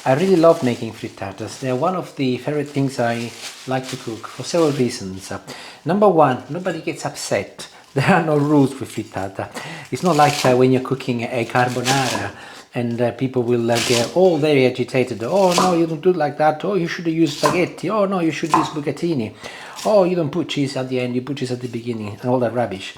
I really love making frittatas. They're one of the favorite things I like to cook for several reasons. Number one, nobody gets upset. There are no rules with frittata. It's not like when you're cooking a carbonara and people will get all very agitated. Oh no, you don't do it like that. Oh, you should use spaghetti. Oh no, you should use bucatini. Oh, you don't put cheese at the end, you put cheese at the beginning, and all that rubbish.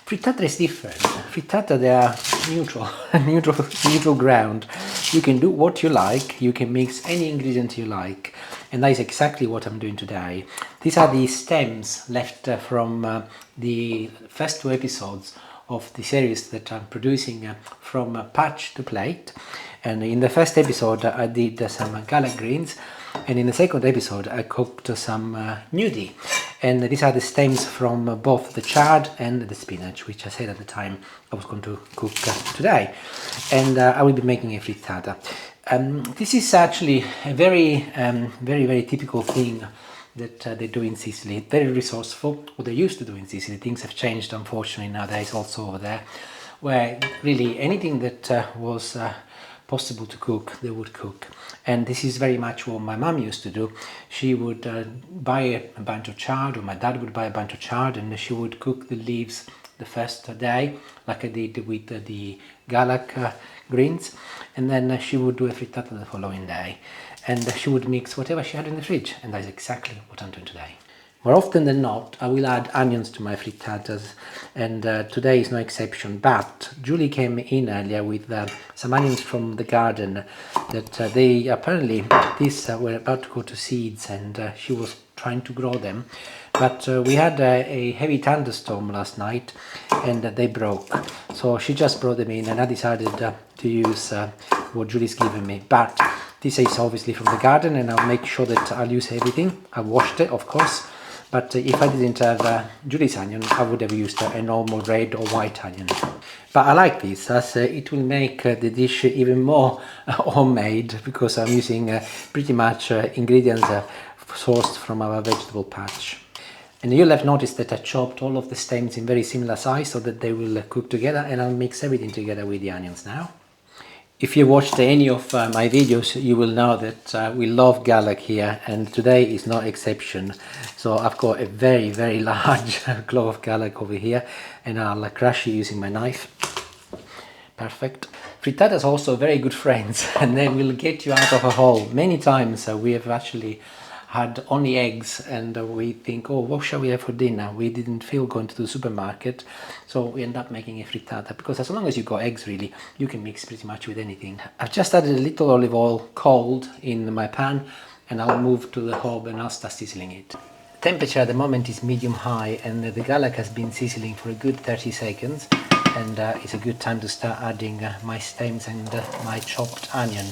Frittata is different. Frittata, they are neutral, neutral ground. You can do what you like, you can mix any ingredient you like, and that is exactly what I'm doing today. These are the stems left from the first 2 episodes of the series that I'm producing from patch to plate. And in the first episode I did some galette greens, and in the second episode I cooked some gnudi. And these are the stems from both the chard and the spinach, which I said at the time I was going to cook today. And I will be making a frittata. This is actually a very typical thing that they do in Sicily. Very resourceful, what they used to do in Sicily. Things have changed, unfortunately, nowadays also over there, where really anything that was possible to cook, they would cook. And this is very much what my mum used to do. She would buy a bunch of chard, or my dad would buy a bunch of chard, and she would cook the leaves the first day, like I did with the galette greens, and then she would do a frittata the following day. And she would mix whatever she had in the fridge, and that is exactly what I'm doing today. More often than not, I will add onions to my frittatas, and today is no exception. But Julie came in earlier with some onions from the garden that they apparently, these were about to go to seeds, and she was trying to grow them. But we had a heavy thunderstorm last night, and they broke. So she just brought them in, and I decided to use what Julie's given me. But this is obviously from the garden, and I'll make sure that I'll use everything. I washed it, of course. But if I didn't have Julie's onion, I would have used a normal red or white onion. But I like this, as it will make the dish even more homemade, because I'm using pretty much ingredients sourced from our vegetable patch. And you'll have noticed that I chopped all of the stems in very similar size so that they will cook together, and I'll mix everything together with the onions now. If you watched any of my videos, you will know that we love garlic here, and today is no exception. So I've got a very large clove of garlic over here, and I'll crush it using my knife. Perfect. Frittatas are also very good friends, and they will get you out of a hole. Many times we have actually had only eggs, and we think, oh, what shall we have for dinner? We didn't feel going to the supermarket, so we end up making a frittata, because as long as you've got eggs, really, you can mix pretty much with anything. I've just added a little olive oil cold in my pan, and I'll move to the hob and I'll start sizzling it. The temperature at the moment is medium high, and the garlic has been sizzling for a good 30 seconds, and it's a good time to start adding my stems and my chopped onion.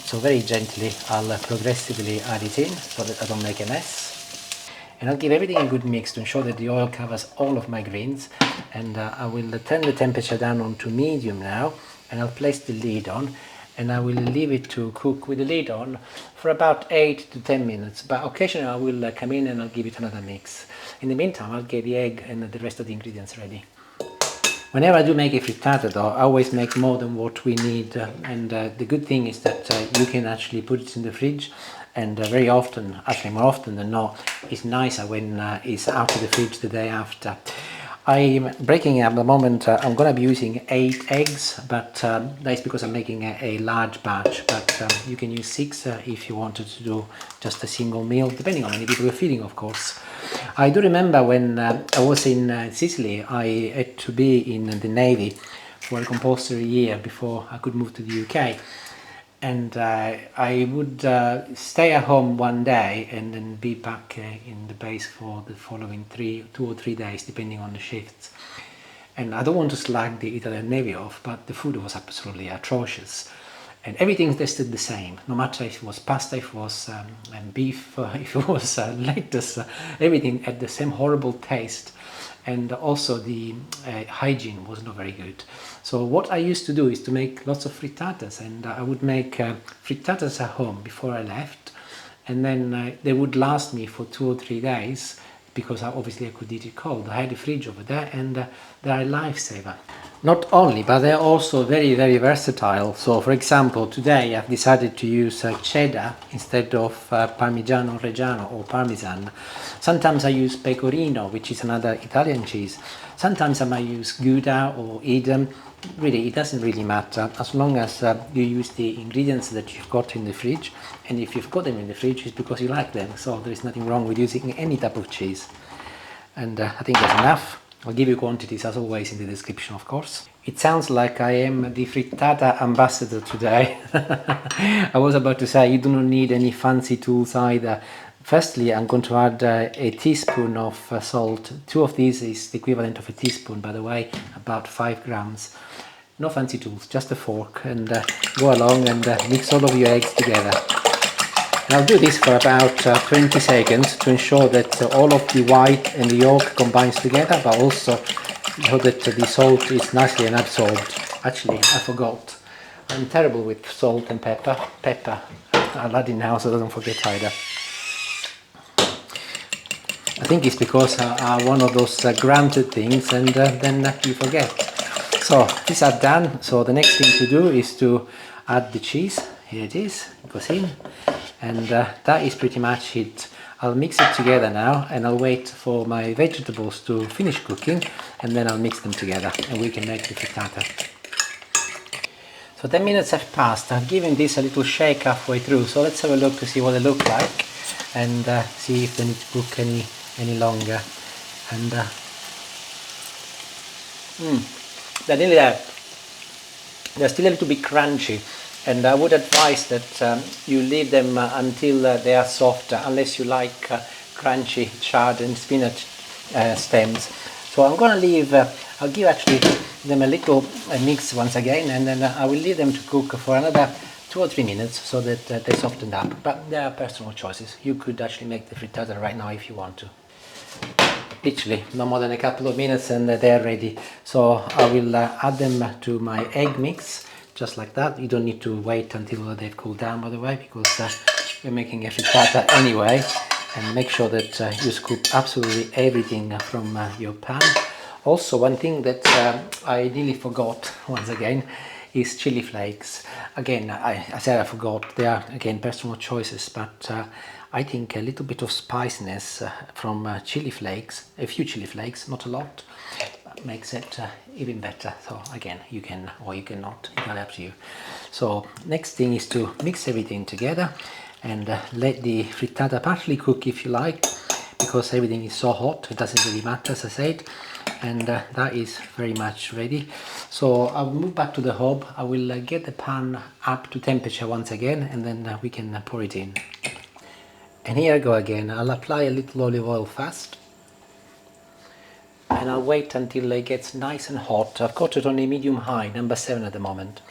So very gently I'll progressively add it in so that I don't make a mess. And I'll give everything a good mix to ensure that the oil covers all of my greens. And I will turn the temperature down onto medium now, and I'll place the lid on, and I will leave it to cook with the lid on for about 8 to 10 minutes. But occasionally I will come in and I'll give it another mix. In the meantime, I'll get the egg and the rest of the ingredients ready. Whenever I do make a frittata though, I always make more than what we need, and the good thing is that you can actually put it in the fridge, and very often, actually more often than not, it's nicer when it's out of the fridge the day after. I'm breaking it at the moment. I'm going to be using 8 eggs, but that's because I'm making a large batch, but you can use 6 if you wanted to do just a single meal, depending on how many people you're feeding, of course. I do remember when I was in Sicily, I had to be in the Navy for a compulsory year before I could move to the UK. And I would stay at home one day and then be back in the base for the following 2 or 3 days, depending on the shifts. And I don't want to slag the Italian Navy off, but the food was absolutely atrocious. And everything tasted the same, no matter if it was pasta, if it was beef, if it was lettuce, everything had the same horrible taste. And also the hygiene was not very good. So what I used to do is to make lots of frittatas, and I would make frittatas at home before I left, and then they would last me for 2 or 3 days, because obviously I could eat it cold. I had a fridge over there, and they're a lifesaver. Not only, but they're also very, very versatile. So for example, today I've decided to use cheddar instead of Parmigiano Reggiano or Parmesan. Sometimes I use Pecorino, which is another Italian cheese. Sometimes I might use Gouda or Edam. Really, it doesn't really matter as long as you use the ingredients that you've got in the fridge. And if you've got them in the fridge, it's because you like them. So there is nothing wrong with using any type of cheese. And I think that's enough. I'll give you quantities as always in the description, of course. It sounds like I am the frittata ambassador today. I was about to say you do not need any fancy tools either. Firstly, I'm going to add a teaspoon of salt. 2 of these is the equivalent of a teaspoon, by the way, about 5 grams. No fancy tools, just a fork, and go along and mix all of your eggs together. And I'll do this for about 20 seconds to ensure that all of the white and the yolk combines together, but also so that the salt is nicely absorbed. Actually, I forgot. I'm terrible with salt and pepper. I'll add it now so I don't forget either. I think it's because one of those granted things and then you forget. So these are done. So the next thing to do is to add the cheese. Here it is, it goes in. And that is pretty much it. I'll mix it together now and I'll wait for my vegetables to finish cooking and then I'll mix them together and we can make the frittata. So 10 minutes have passed. I've given this a little shake halfway through, so let's have a look to see what they look like and see if they need to cook any longer. And they're nearly there. They're still a little bit crunchy. And I would advise that you leave them until they are soft, unless you like crunchy chard and spinach stems. So I'm going to leave, I'll give actually them a little mix once again, and then I will leave them to cook for another 2 or 3 minutes so that they soften up. But they are personal choices. You could actually make the frittata right now if you want to. Literally, no more than a couple of minutes and they're ready. So I will add them to my egg mix. Just like that. You don't need to wait until they've cooled down, by the way, because we're making a frittata anyway. And make sure that you scoop absolutely everything from your pan. Also, one thing that I nearly forgot once again is chili flakes. Again, I said I forgot. They are again personal choices, but I think a little bit of spiciness from chili flakes, a few chili flakes, not a lot, makes it even better. So again, you can or you cannot, it's up to you. So next thing is to mix everything together and let the frittata partially cook if you like, because everything is so hot it doesn't really matter, as I said. And that is very much ready. So I'll move back to the hob. I will get the pan up to temperature once again and then we can pour it in. And here I go again. I'll apply a little olive oil first. And I'll wait until it gets nice and hot. I've got it on a medium-high, number 7 at the moment.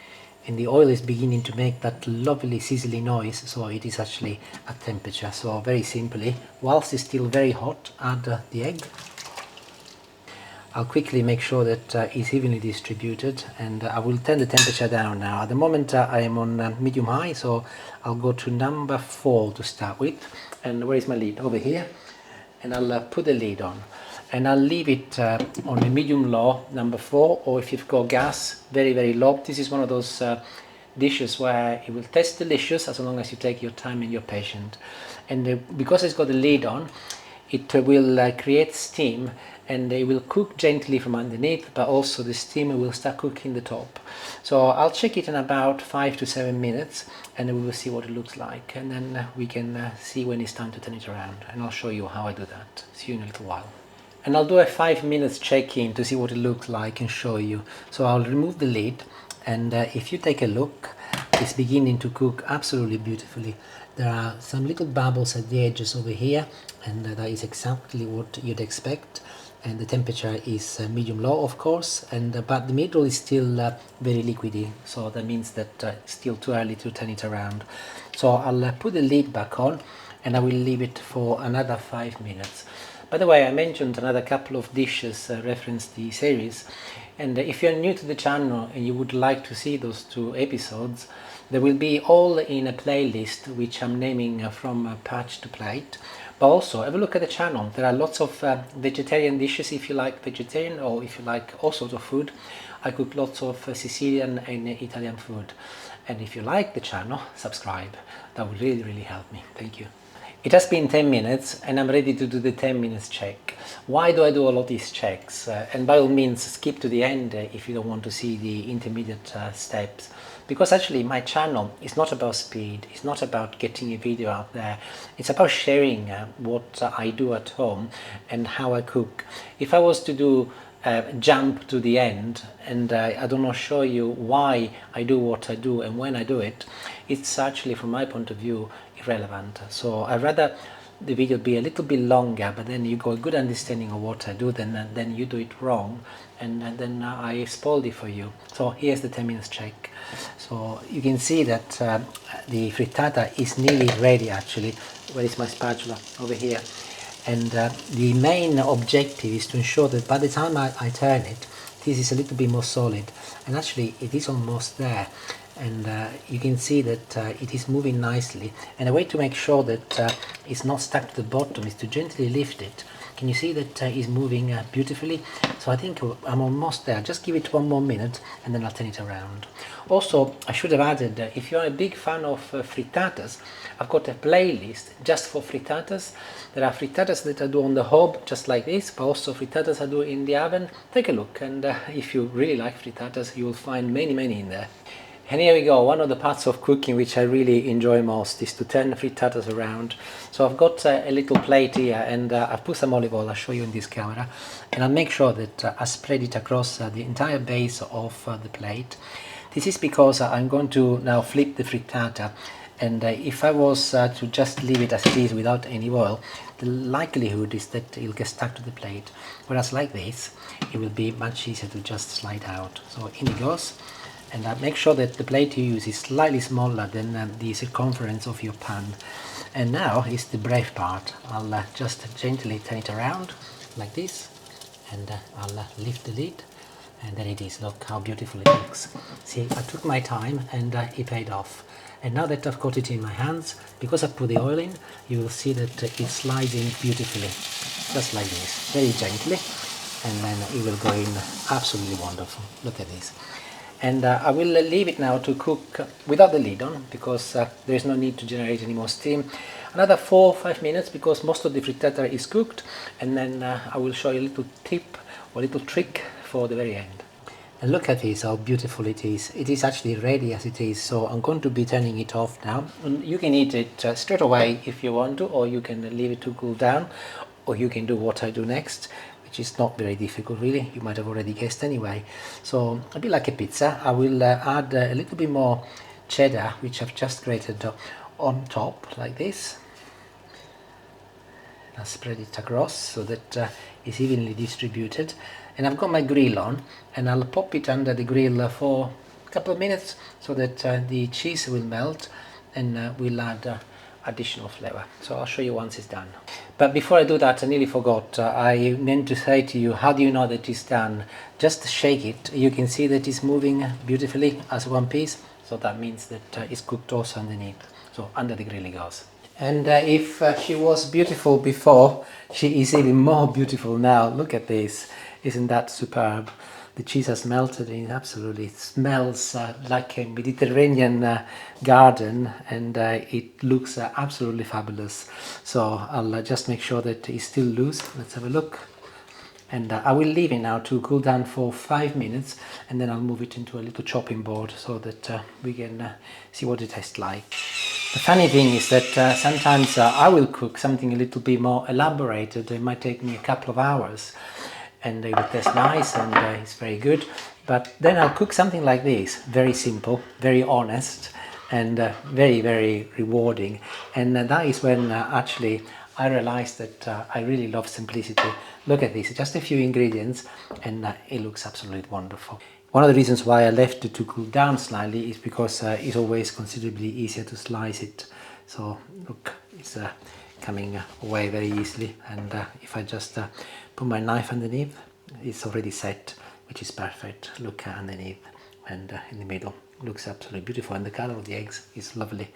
And the oil is beginning to make that lovely sizzling noise, so it is actually at temperature. So very simply, whilst it's still very hot, add the egg. I'll quickly make sure that it's evenly distributed, and I will turn the temperature down now. At the moment I am on medium-high, so I'll go to number 4 to start with. And where is my lid? Over here. And I'll put the lid on. And I'll leave it on a medium-low, number 4, or if you've got gas, very, very low. This is one of those dishes where it will taste delicious as long as you take your time and you're patient. And because it's got the lid on, it will create steam, and it will cook gently from underneath, but also the steam will start cooking the top. So I'll check it in about 5 to 7 minutes, and we will see what it looks like, and then we can see when it's time to turn it around, and I'll show you how I do that. See you in a little while. And I'll do a 5 minutes check-in to see what it looks like and show you. So I'll remove the lid, and if you take a look, it's beginning to cook absolutely beautifully. There are some little bubbles at the edges over here, and that is exactly what you'd expect. And the temperature is medium-low, of course, and but the middle is still very liquidy, so that means that it's still too early to turn it around. So I'll put the lid back on, and I will leave it for another 5 minutes. By the way, I mentioned another couple of dishes reference the series, and if you're new to the channel and you would like to see those 2 episodes, they will be all in a playlist which I'm naming from patch to plate. But also have a look at the channel. There are lots of vegetarian dishes if you like vegetarian, or if you like all sorts of food. I cook lots of Sicilian and Italian food. And if you like the channel, subscribe. That would really help me. Thank you. It has been 10 minutes and I'm ready to do the 10 minutes check. Why do I do all of these checks? And by all means, skip to the end if you don't want to see the intermediate steps. Because actually my channel is not about speed, it's not about getting a video out there, it's about sharing what I do at home and how I cook. If I was to do jump to the end and I do not show you why I do what I do and when I do it, it's actually from my point of view irrelevant. So I'd rather the video be a little bit longer, but then you got a good understanding of what I do, then you do it wrong and then I spoiled it for you. So here's the 10 minutes check. So you can see that the frittata is nearly ready actually. Where is my spatula? Over here. And the main objective is to ensure that by the time I turn it, this is a little bit more solid, and actually it is almost there. And you can see that it is moving nicely, and a way to make sure that it's not stuck to the bottom is to gently lift it. Can you see that it's moving beautifully? So I think I'm almost there. Just give it 1 more minute and then I'll turn it around. Also, I should have added, if you're a big fan of frittatas, I've got a playlist just for frittatas. There are frittatas that I do on the hob, just like this, but also frittatas I do in the oven. Take a look, and if you really like frittatas, you will find many in there. And here we go, one of the parts of cooking which I really enjoy most is to turn the frittatas around. So I've got a little plate here, and I've put some olive oil, I'll show you in this camera, and I'll make sure that I spread it across the entire base of the plate. This is because I'm going to now flip the frittata, and if I was to just leave it as it is without any oil, the likelihood is that it'll get stuck to the plate, whereas like this, it will be much easier to just slide out. So in it goes. And make sure that the plate you use is slightly smaller than the circumference of your pan. And now is the brave part. I'll just gently turn it around like this, and I'll lift the lid, and there it is. Look how beautiful it looks. See, I took my time and it paid off. And now that I've got it in my hands, because I put the oil in, you will see that it slides in beautifully, just like this, very gently, and then it will go in absolutely wonderful. Look at this. And I will leave it now to cook without the lid on, because there is no need to generate any more steam. Another 4 or 5 minutes, because most of the frittata is cooked, and then I will show you a little tip or a little trick for the very end. And look at this, how beautiful it is. It is actually ready as it is, so I'm going to be turning it off now. And you can eat it straight away if you want to, or you can leave it to cool down, or you can do what I do next, which is not very difficult really, you might have already guessed anyway. So a bit like a pizza, I will add a little bit more cheddar, which I've just grated on top like this. I'll spread it across so that it's evenly distributed. And I've got my grill on, and I'll pop it under the grill for a couple of minutes so that the cheese will melt, and we'll add additional flavor. So I'll show you once it's done. But before I do that, I nearly forgot. I meant to say to you, how do you know that it's done? Just shake it. You can see that it's moving beautifully as one piece. So that means that it's cooked also underneath. So under the grill it goes. And if she was beautiful before, she is even more beautiful now. Look at this. Isn't that superb? The cheese has melted and it absolutely smells like a Mediterranean garden, and it looks absolutely fabulous. So I'll just make sure that it's still loose. Let's have a look. And I will leave it now to cool down for 5 minutes, and then I'll move it into a little chopping board so that we can see what it tastes like. The funny thing is that sometimes I will cook something a little bit more elaborated. It might take me a couple of hours, and it will taste nice, and it's very good. But then I'll cook something like this, very simple, very honest, and very rewarding. And that is when actually I realized that I really love simplicity. Look at this, just a few ingredients, and it looks absolutely wonderful. One of the reasons why I left it to cool down slightly is because it's always considerably easier to slice it. So look, it's coming away very easily, and if I just put my knife underneath, it's already set, which is perfect. Look underneath and in the middle, looks absolutely beautiful, and the color of the eggs is lovely.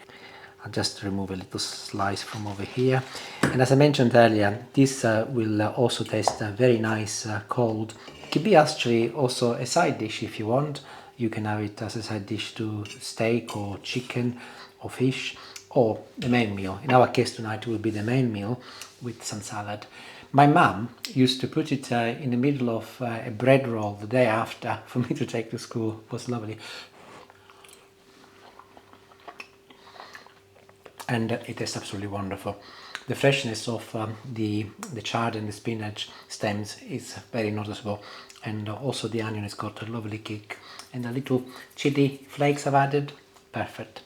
I'll just remove a little slice from over here, and as I mentioned earlier, this will also taste very nice cold. Could be actually also a side dish if you want. You can have it as a side dish to steak or chicken or fish, or the main meal. In our case tonight it will be the main meal with some salad. My mum used to put it in the middle of a bread roll the day after for me to take to school. It was lovely. And it is absolutely wonderful. The freshness of the chard and the spinach stems is very noticeable, and also the onion has got a lovely kick, and the little chili flakes I've added, perfect.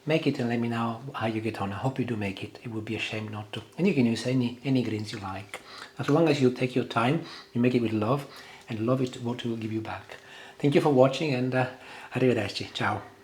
Make it and let me know how you get on. I hope you do make it. It would be a shame not to. And you can use any greens you like. As long as you take your time, you make it with love, and love it what it will give you back. Thank you for watching, and arrivederci. Ciao.